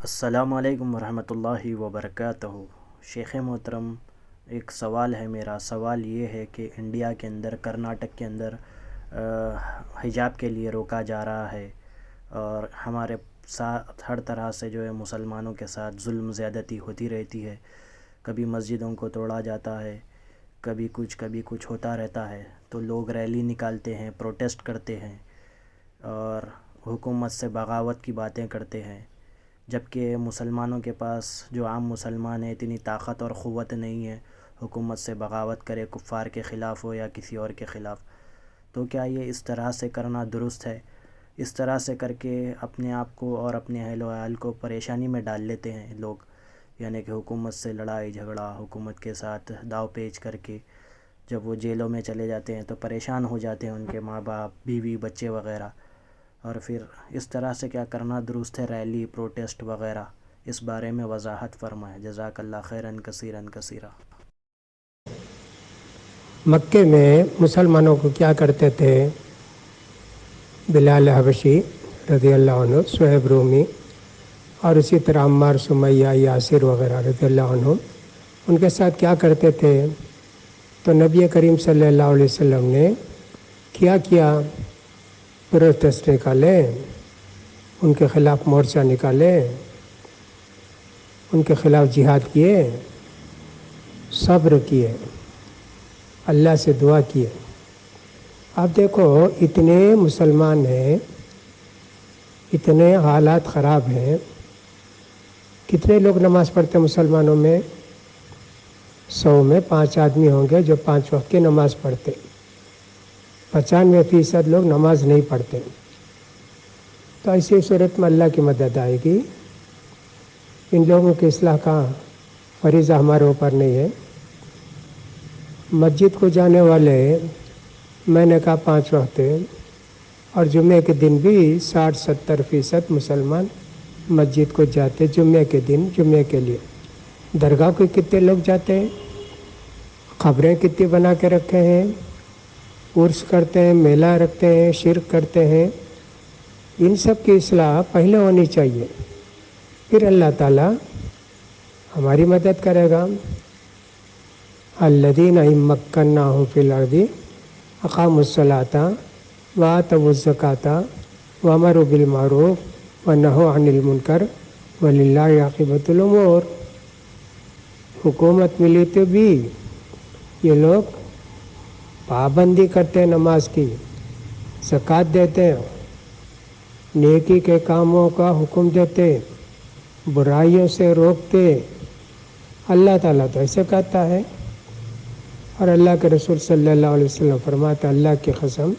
السلام علیکم ورحمۃ اللہ وبرکاتہ۔ شیخ محترم، ایک سوال ہے میرا۔ سوال یہ ہے کہ انڈیا کے اندر، کرناٹک کے اندر حجاب کے لیے روکا جا رہا ہے، اور ہمارے ساتھ ہر طرح سے جو ہے مسلمانوں کے ساتھ ظلم زیادتی ہوتی رہتی ہے۔ کبھی مسجدوں کو توڑا جاتا ہے، کبھی کچھ ہوتا رہتا ہے، تو لوگ ریلی نکالتے ہیں، پروٹیسٹ کرتے ہیں اور حکومت سے بغاوت کی باتیں کرتے ہیں، جبکہ مسلمانوں کے پاس، جو عام مسلمان ہیں، اتنی طاقت اور قوت نہیں ہے حکومت سے بغاوت کرے، کفار کے خلاف ہو یا کسی اور کے خلاف۔ تو کیا یہ اس طرح سے کرنا درست ہے؟ اس طرح سے کر کے اپنے آپ کو اور اپنے اہل و عیال کو پریشانی میں ڈال لیتے ہیں لوگ، یعنی کہ حکومت سے لڑائی جھگڑا، حکومت کے ساتھ داؤ پیچ کر کے جب وہ جیلوں میں چلے جاتے ہیں تو پریشان ہو جاتے ہیں ان کے ماں باپ، بیوی، بچے وغیرہ۔ اور پھر اس طرح سے کیا کرنا درست ہے؟ ریلی، پروٹیسٹ وغیرہ، اس بارے میں وضاحت فرمائیں۔ جزاک اللہ خیراً کثیراً کثیرا۔ مکے میں مسلمانوں کو کیا کرتے تھے؟ بلال حبشی رضی اللہ عنہ، صہیب رومی، اور اسی طرح عمار، سمیہ، یاسر وغیرہ رضی اللہ عنہ، ان کے ساتھ کیا کرتے تھے؟ تو نبی کریم صلی اللہ علیہ وسلم نے کیا پروٹیسٹ نکالے، ان کے خلاف مورچہ نکالے، ان کے خلاف جہاد کیے، صبر کیے، اللہ سے دعا کیے۔ آپ دیکھو، اتنے مسلمان ہیں، اتنے حالات خراب ہیں، کتنے لوگ نماز پڑھتے ہیں مسلمانوں میں؟ 100 میں 5 آدمی ہوں گے جو 5 وقت کی نماز پڑھتے، 95% لوگ نماز نہیں پڑھتے۔ تو ایسی صورت میں اللہ کی مدد آئے گی؟ ان لوگوں کی اصلاح کا فریضہ ہمارے اوپر نہیں ہے؟ مسجد کو جانے والے، میں نے کہا 5 وقت، اور جمعے کے دن بھی 60-70% مسلمان مسجد کو جاتے، جمعے کے دن، جمعے کے لیے۔ درگاہ کو کتنے لوگ جاتے ہیں؟ قبریں کتنی بنا کے رکھے ہیں، عرس کرتے ہیں، میلہ رکھتے ہیں، شرک کرتے ہیں۔ ان سب کی اصلاح پہلے ہونی چاہیے، پھر اللہ تعالیٰ ہماری مدد کرے گا۔ الذین ان مکناہم فی الارض اقاموا الصلاۃ وآتوا الزکاۃ وامروا بالمعروف ونہوا عن المنکر وللہ عاقبۃ الامور۔ حکومت ملی تو بھی یہ لوگ پابندی کرتے ہیں نماز کی، زکوٰۃ دیتے ہیں، نیکی کے کاموں کا حکم دیتے، برائیوں سے روکتے۔ اللہ تعالیٰ تو ایسے کہتا ہے، اور اللہ کے رسول صلی اللہ علیہ وسلم فرماتا، اللہ کی قسم،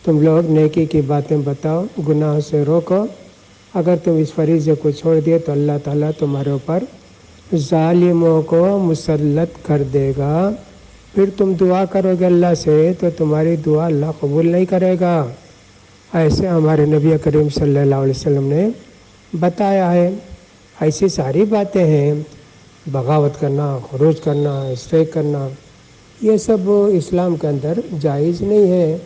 تم لوگ نیکی کی باتیں بتاؤ، گناہ سے روکو، اگر تم اس فریضے کو چھوڑ دیے تو اللہ تعالیٰ تمہارے اوپر ظالموں کو مسلط کر دے گا۔ پھر تم دعا کرو گے اللہ سے تو تمہاری دعا اللہ قبول نہیں کرے گا۔ ایسے ہمارے نبی کریم صلی اللہ علیہ وسلم نے بتایا ہے۔ ایسی ساری باتیں ہیں، بغاوت کرنا، خروج کرنا، اسٹرائک کرنا، یہ سب اسلام کے اندر جائز نہیں ہے،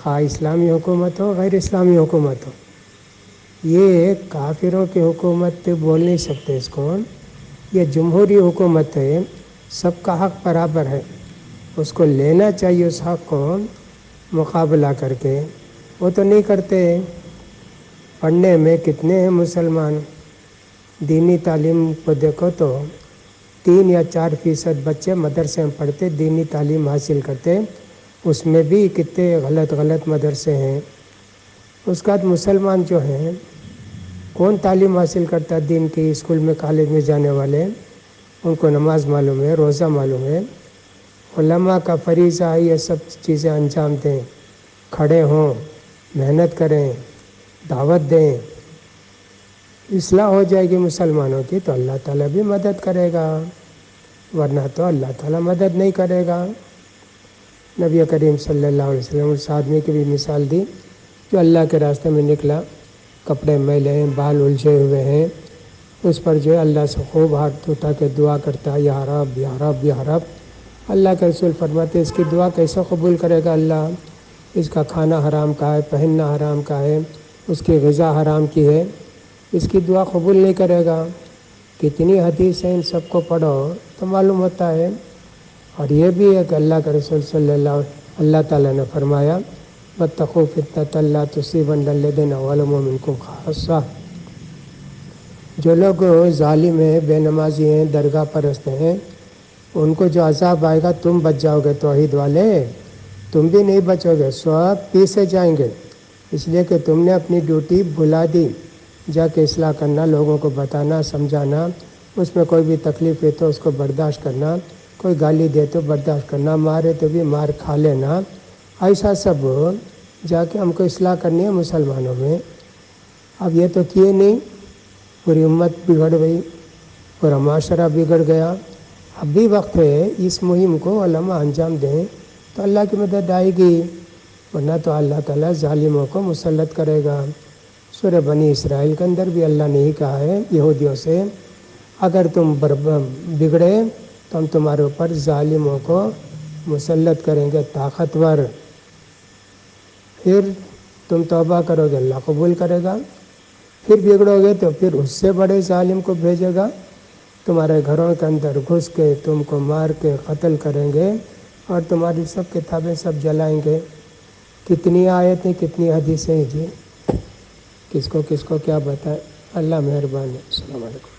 خواہ اسلامی حکومت ہو، غیر اسلامی حکومت ہو۔ یہ کافروں کی حکومت بول نہیں سکتے اس کو، یہ جمہوری حکومت ہے، سب کا حق برابر ہے، اس کو لینا چاہیے، اس حق کو مقابلہ کر کے۔ وہ تو نہیں کرتے۔ پڑھنے میں کتنے ہیں مسلمان؟ دینی تعلیم کو دیکھو تو 3 یا 4% بچے مدرسے میں پڑھتے، دینی تعلیم حاصل کرتے، اس میں بھی کتنے غلط مدرسے ہیں۔ اس کے بعد مسلمان جو ہیں، کون تعلیم حاصل کرتا ہے دین کی؟ اسکول میں، کالج میں جانے والے، ان کو نماز معلوم ہے، روزہ معلوم ہے، علماء کا فریضہ ہے یہ سب چیزیں انجام دیں، کھڑے ہوں، محنت کریں، دعوت دیں، اصلاح ہو جائے گی مسلمانوں کی تو اللہ تعالیٰ بھی مدد کرے گا، ورنہ تو اللہ تعالیٰ مدد نہیں کرے گا۔ نبی کریم صلی اللہ علیہ وسلم اس آدمی کی بھی مثال دی جو اللہ کے راستے میں نکلا، کپڑے میلے ہیں، بال الجھے ہوئے ہیں، اس پر جو ہے اللہ سے خوب ہاتھ اٹھا کے دعا کرتا ہے، یا رب یا رب یا رب۔ اللہ کے رسول فرماتے اس کی دعا کیسے قبول کرے گا اللہ؟ اس کا کھانا حرام کا ہے، پہننا حرام کا ہے، اس کی غذا حرام کی ہے، اس کی دعا قبول نہیں کرے گا. کتنی حدیث ہیں ان سب کو پڑھو تو معلوم ہوتا ہے. اور یہ بھی ہے کہ اللہ کے رسول صلی اللہ تعالیٰ نے فرمایا واتقوا فتنة لا تصيبن الذين ظلموا منكم خاصة. جو لوگ ظالم ہیں، بے نمازی ہیں، درگاہ پرست ہیں، ان کو جو عذاب آئے گا تم بچ جاؤ گے. توحید والے تم بھی نہیں بچو گے، سب پیچھے جائیں گے. اس لیے کہ تم نے اپنی ڈیوٹی بھلا دی. جا کے اصلاح کرنا، لوگوں کو بتانا، سمجھانا، اس میں کوئی بھی تکلیف ہے تو اس کو برداشت کرنا، کوئی گالی دے تو برداشت کرنا، مارے تو بھی مار کھا لینا. ایسا سب جا کے ہم کو اصلاح کرنی ہے مسلمانوں میں. اب یہ تو کیے نہیں، پوری امت بگڑ گئی، پورا معاشرہ بگڑ گیا. اب بھی وقت ہے اس مہم کو علماء انجام دیں تو اللہ کی مدد آئے گی، ورنہ تو اللہ تعالیٰ ظالموں کو مسلط کرے گا. سورہ بنی اسرائیل کے اندر بھی اللہ نے ہی کہا ہے یہودیوں سے اگر تم بگڑے تو ہم تمہارے اوپر ظالموں کو مسلط کریں گے طاقتور. پھر تم توبہ کرو گے اللہ قبول کرے گا. پھر بگڑو گے تو پھر اس سے بڑے ظالم کو بھیجے گا، تمہارے گھروں کے اندر گھس کے تم کو مار کے قتل کریں گے اور تمہاری سب کتابیں سب جلائیں گے. کتنی آیتیں کتنی حدیثیں جی، کس کو کیا بتائے. اللہ مہربان ہے. السلام علیکم.